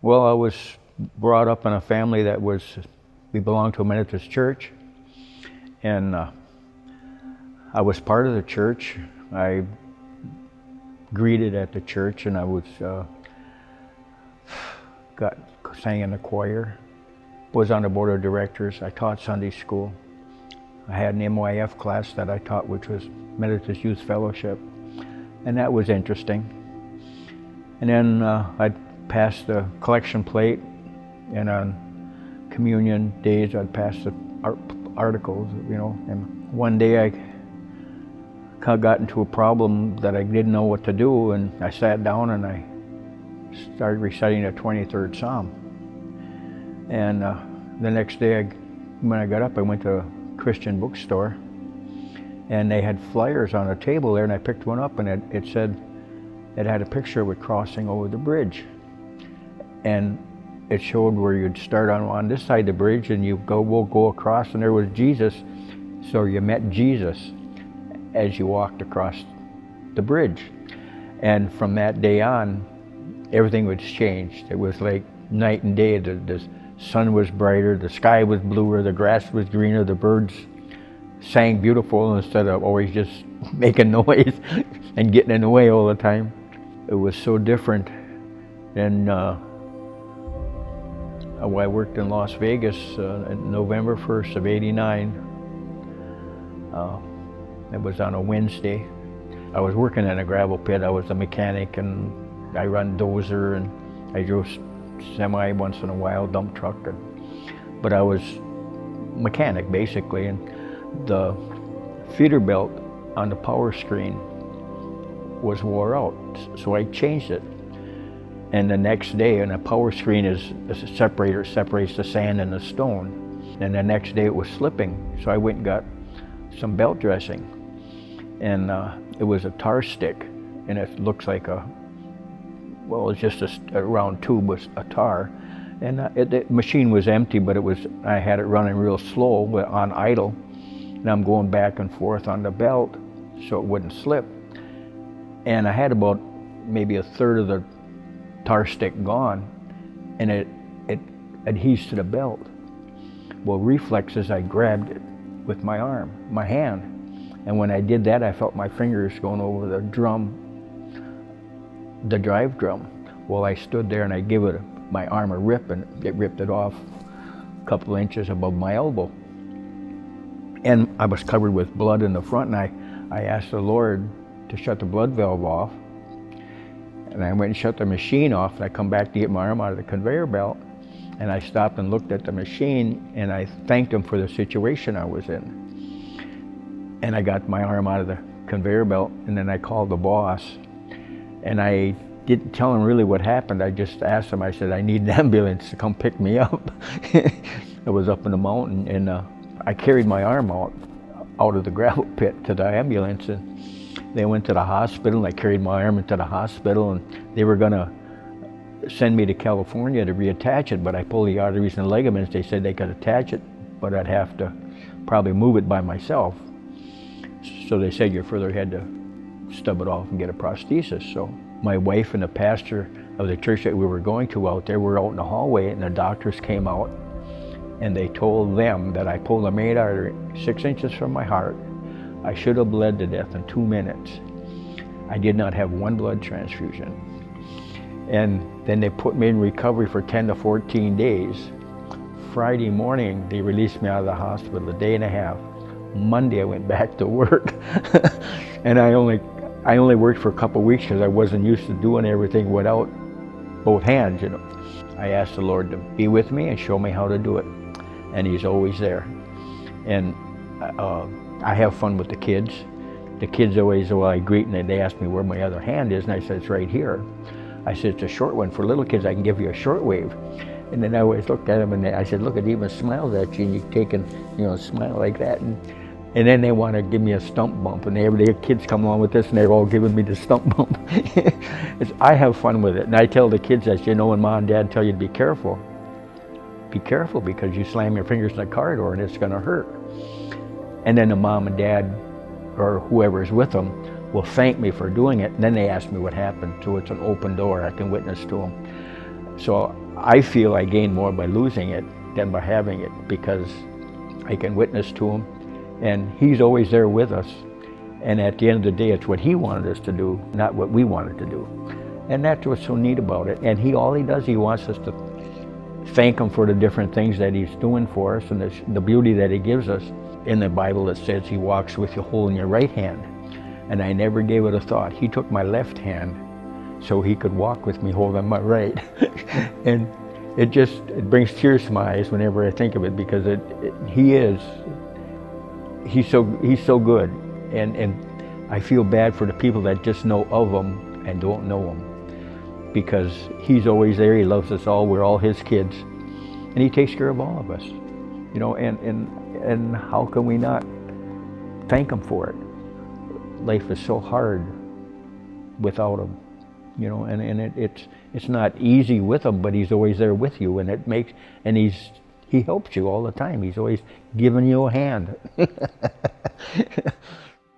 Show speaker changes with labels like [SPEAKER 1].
[SPEAKER 1] Well, I was brought up in a family we belonged to a Methodist church, and I was part of the church. I greeted at the church, and I sang in the choir, was on the board of directors. I taught Sunday school. I had an MYF class that I taught, which was Methodist Youth Fellowship, and that was interesting. And then I'd pass the collection plate, and on communion days I'd pass the articles, and one day I got into a problem that I didn't know what to do, and I sat down and I started reciting the 23rd Psalm. And the next day when I got up, I went to a Christian bookstore, and they had flyers on a table there, and I picked one up, and it had a picture of it crossing over the bridge, and it showed where you'd start on this side of the bridge, and you go across, and there was Jesus. So you met Jesus as you walked across the bridge. And from that day on, everything was changed. It was like night and day. The sun was brighter, the sky was bluer, the grass was greener, the birds sang beautiful instead of always just making noise and getting in the way all the time. It was so different. And I worked in Las Vegas on November 1st of '89. It was on a Wednesday. I was working in a gravel pit. I was a mechanic, and I run dozer, and I drove semi once in a while, dump truck. But I was mechanic basically, and the feeder belt on the power screen was wore out, so I changed it. And the next day, and a power screen is a separator, separates the sand and the stone. And the next day it was slipping, so I went and got some belt dressing. And it was a tar stick, and it looks like it's just a round tube with a tar. And the machine was empty, but I had it running real slow, but on idle. And I'm going back and forth on the belt so it wouldn't slip. And I had about maybe a third of the tar stick gone, and it adheres to the belt. Well, reflexes, I grabbed it with my hand. And when I did that, I felt my fingers going over the drive drum. Well, I stood there and I gave my arm a rip, and it ripped it off a couple of inches above my elbow. And I was covered with blood in the front, and I asked the Lord to shut the blood valve off. And I went and shut the machine off, and I come back to get my arm out of the conveyor belt, and I stopped and looked at the machine, and I thanked him for the situation I was in. And I got my arm out of the conveyor belt, and then I called the boss, and I didn't tell him really what happened. I just asked him, I said, I need an ambulance to come pick me up. I was up in the mountain, and I carried my arm out of the gravel pit to the ambulance, and they went to the hospital, and I carried my arm into the hospital, and they were gonna send me to California to reattach it, but I pulled the arteries and ligaments. They said they could attach it, but I'd have to probably move it by myself. So they said you further had to stub it off and get a prosthesis. So my wife and the pastor of the church that we were going to out there were out in the hallway, and the doctors came out, and they told them that I pulled a main artery 6 inches from my heart. I should have bled to death in 2 minutes. I did not have one blood transfusion. And then they put me in recovery for 10 to 14 days. Friday morning, they released me out of the hospital, a day and a half. Monday, I went back to work. And I only worked for a couple of weeks because I wasn't used to doing everything without both hands, I asked the Lord to be with me and show me how to do it. And He's always there. And I have fun with the kids. The kids always, I greet, and they ask me where my other hand is, and I said, it's right here. I said, it's a short one. For little kids, I can give you a short wave. And then I always looked at them, and I said, look, it even smiles at you, and you take and, smile like that. And then they want to give me a stump bump, and their kids come along with this, and they're all giving me the stump bump. I have fun with it, and I tell the kids that, when Mom and Dad tell you to be careful because you slam your fingers in the car door and it's going to hurt. And then the mom and dad, or whoever is with them, will thank me for doing it, and then they ask me what happened. So it's an open door, I can witness to them. So I feel I gain more by losing it than by having it, because I can witness to him, and he's always there with us. And at the end of the day, it's what he wanted us to do, not what we wanted to do. And that's what's so neat about it. And all he does, he wants us to thank him for the different things that he's doing for us and the beauty that he gives us. In the Bible, it says he walks with you holding your right hand. And I never gave it a thought. He took my left hand so he could walk with me holding my right. And it brings tears to my eyes whenever I think of it, because he's so good. And I feel bad for the people that just know of him and don't know him, because he's always there. He loves us all. We're all his kids, and he takes care of all of us. You know, and how can we not thank him for it? Life is so hard without him, you know, and it's not easy with him, but he's always there with you, and he helps you all the time. He's always giving you a hand.